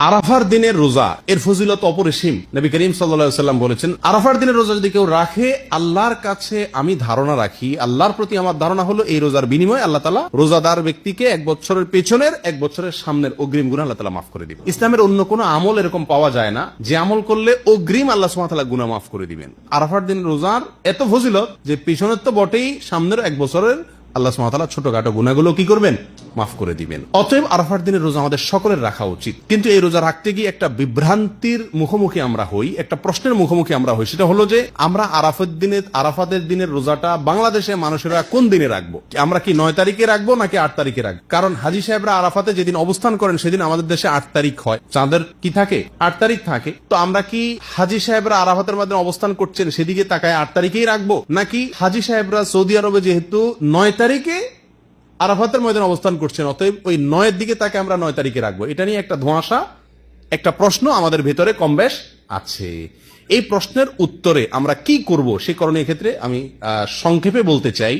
আরাফার দিনের রোজা এর ফজিলত অপরিসীম। নবী করিম সাল্লাল্লাহু আলাইহি ওয়াসাল্লাম বলেছেন, আরাফার দিনের রোজা যদি কেউ রাখে, আল্লাহর কাছে আমি ধারণা রাখি, আল্লাহর প্রতি আমার ধারণা হলো এই রোজার বিনিময়ে আল্লাহ তাআলা রোজাদার ব্যক্তিকে 1 বছরের পেছনের 1 বছরের সামনের অগ্রিম গুনাহ আল্লাহ তাআলা মাফ করে দিবেন। ইসলামের অন্য কোনো আমল এরকম পাওয়া যায় না যে আমল করলে অগ্রিম আল্লাহ সুবহানাহু ওয়া তাআলা গুনাহ মাফ করে দিবেন। আরাফার দিনের রোজার এত ফজিলত যে পেছনের তো বটেই, সামনের 1 বছরের আল্লাহ সুবহানাহু ওয়া তাআলা ছোটখাটো গুনাহগুলো কি করবেন? মাফ করে দিবেন। অতএব আরাফার দিনের রোজা আমাদের সকলের রাখা উচিত। কিন্তু এই রোজা রাখতে গিয়ে একটা বিভ্রান্তির মুখোমুখি আমরা হই, একটা প্রশ্নের মুখোমুখি আমরা হই। সেটা হলো যে আমরা আরাফাতের দিনের রোজাটা বাংলাদেশে মানুষেরা কোন দিনে রাখবো? আমরা কি 9 তারিখে রাখবো নাকি 8 তারিখে রাখবো? কারণ হাজী সাহেবরা আরাফাতে যেদিন অবস্থান করেন সেদিন আমাদের দেশে 8 তারিখ হয়, চাঁদের কি থাকে? 8 তারিখ থাকে। তো আমরা কি হাজী সাহেবরা আরাফাতের মাধ্যমে অবস্থান করছেন সেদিকে তাকায় 8 তারিখেই রাখবো, নাকি হাজী সাহেবরা সৌদি আরবে যেহেতু 9 তারিখে আরাফাতের ময়দানে অবস্থান করছেন, অতএব ওই 9 দিকে তাকে আমরা 9 তারিখে রাখবো? এটা নিয়ে একটা ধোঁয়াশা, একটা প্রশ্ন আমাদের ভেতরে কমবেশ আছে। এই প্রশ্নের উত্তরে আমরা কি করব সে কারণে এক্ষেত্রে আমি সংক্ষেপে বলতে চাই,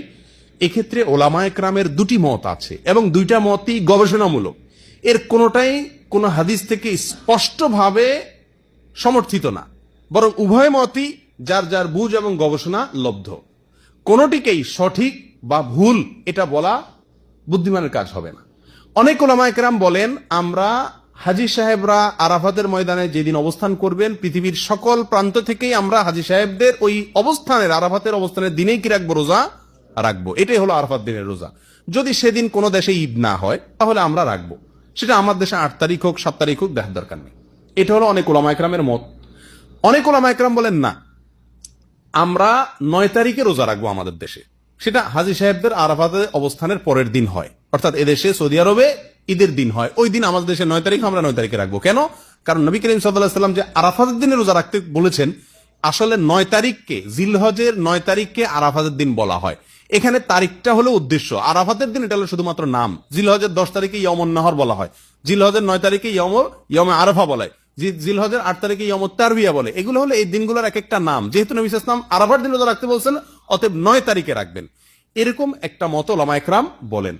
এক্ষেত্রে ওলামায়ে কেরামের দুটি মত আছে এবং দুইটা মতই গবেষণামূলক। এর কোনোটাই কোনো হাদিস থেকে স্পষ্টভাবে সমর্থিত না, বরং উভয় মতই যার যার বুঝ এবং গবেষণা লব্ধ। কোনোটিকেই সঠিক বা ভুল এটা বলা বুদ্ধিমানের কাজ হবে না। অনেক উলামায়ে কেরাম বলেন, আমরা হাজী সাহেবরা আরাফাতের ময়দানে যেদিন অবস্থান করবেন, পৃথিবীর সকল প্রান্ত থেকেই আমরা হাজী সাহেবদের ওই অবস্থানের, আরাফাতের অবস্থানের দিনেই কি রাখবো? রোজা রাখবো। এটাই হলো আরাফাত দিনের রোজা। যদি সেদিন কোনো দেশে ঈদ না হয় তাহলে আমরা রাখবো। সেটা আমার দেশে 8 তারিখ হোক 7 তারিখ হোক, দেখার দরকার নেই। এটা হলো অনেক উলামায়ে কেরামের মত। অনেক উলামায়ে কেরাম বলেন না, আমরা 9 তারিখে রোজা রাখবো আমাদের দেশে। সেটা হাজী সাহেবদের আরাফাতে অবস্থানের পরের দিন হয়, অর্থাৎ এদেশে সৌদি আরবে ঈদের দিন হয়, ওই দিন আমাদের দেশে 9 তারিখ, আমরা 9 তারিখে রাখবো। কেন? কারণ নবী করিম সাল্লাল্লাহু আলাইহি ওয়াসাল্লাম যে আরাফাতের দিনে রোজা রাখতে বলেছেন, আসলে 9 তারিখকে, জিলহজের 9 তারিখকে আরাফাতের দিন বলা হয়। এখানে তারিখটা হলো উদ্দেশ্য, আরাফাতের দিন এটা হলো শুধুমাত্র নাম। জিলহজের 10 তারিখে ইয়মুন নাহর বলা হয়, জিলহজের 9 তারিখে ইয়মে আরাফা বলা হয়, জিলহজের 8 তারিখে ইয়মুত তারবিয়া বলে। এগুলো হলো এই দিনগুলোর এক একটা নাম। যেহেতু নবী সাল্লাল্লাহু আলাইহি ওয়াসাল্লাম আরাফার দিন রোজা রাখতে বলছেন, অতএব 9 তারিখে রাখবেন, এরকম একটা মত উলামায়ে কেরাম বলেন।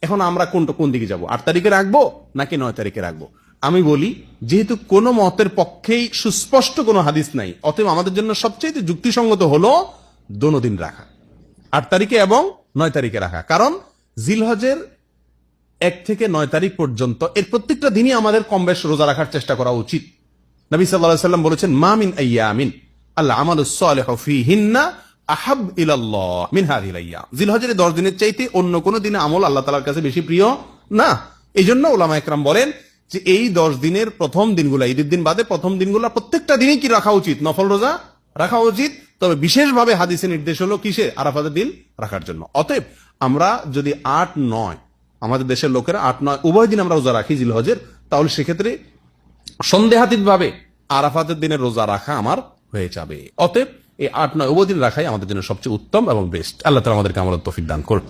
এখন আমরা কোন দিকে যাব? 8 তারিখে রাখবো নাকি 9 তারিখে রাখবো? আমি বলি, যেহেতু কোনো মতের পক্ষেই সুস্পষ্ট কোনো হাদিস নাই, অতএব আমাদের জন্য সবচেয়ে যুক্তিসঙ্গত হলো দোনো দিন রাখা, 8 তারিখে এবং 9 তারিখে রাখা। কারণ জিলহজের 1 থেকে 9 তারিখ পর্যন্ত এর প্রত্যেকটা দিনই আমাদের কম বেশ রোজা রাখার চেষ্টা করা উচিত। নবী সাল্লাল্লাহু আলাইহি ওয়াসাল্লাম বলেছেন, মা মিন আইয়ামিন আল আমালুস সালিহু ফীহিন্না আহাব ইলাল্লাহ মিন হাযিহিল আইয়াম। জিলহজের 10 দিনের চাইতে অন্য কোন দিনে আমল আল্লাহ তাআলার কাছে বেশি প্রিয় না। এইজন্য উলামায়ে কেরাম বলেন যে এই 10 দিনের প্রথম দিনগুলো, ঈদের দিন বাদে প্রথম দিনগুলো প্রত্যেকটা দিনই কি রাখা উচিত? নফল রোজা রাখা উচিত। তবে বিশেষভাবে হাদিসে নির্দেশ হলো কিসে? আরাফাতের দিন রাখার জন্য। অতএব আমরা যদি 8-9, আমাদের দেশের লোকেরা 8-9 উভয় দিন আমরা রোজা রাখি জিলহজের, তাহলে সেক্ষেত্রে সন্দেহাতীত ভাবে আরাফাতের দিনের রোজা রাখা আমার হয়ে যাবে। অতএব এই 8-9 উভয় দিন রাখাই আমাদের জন্য সবচেয়ে উত্তম এবং বেস্ট। আল্লাহ তাআলা আমাদেরকে আমলের তৌফিক দান করুন।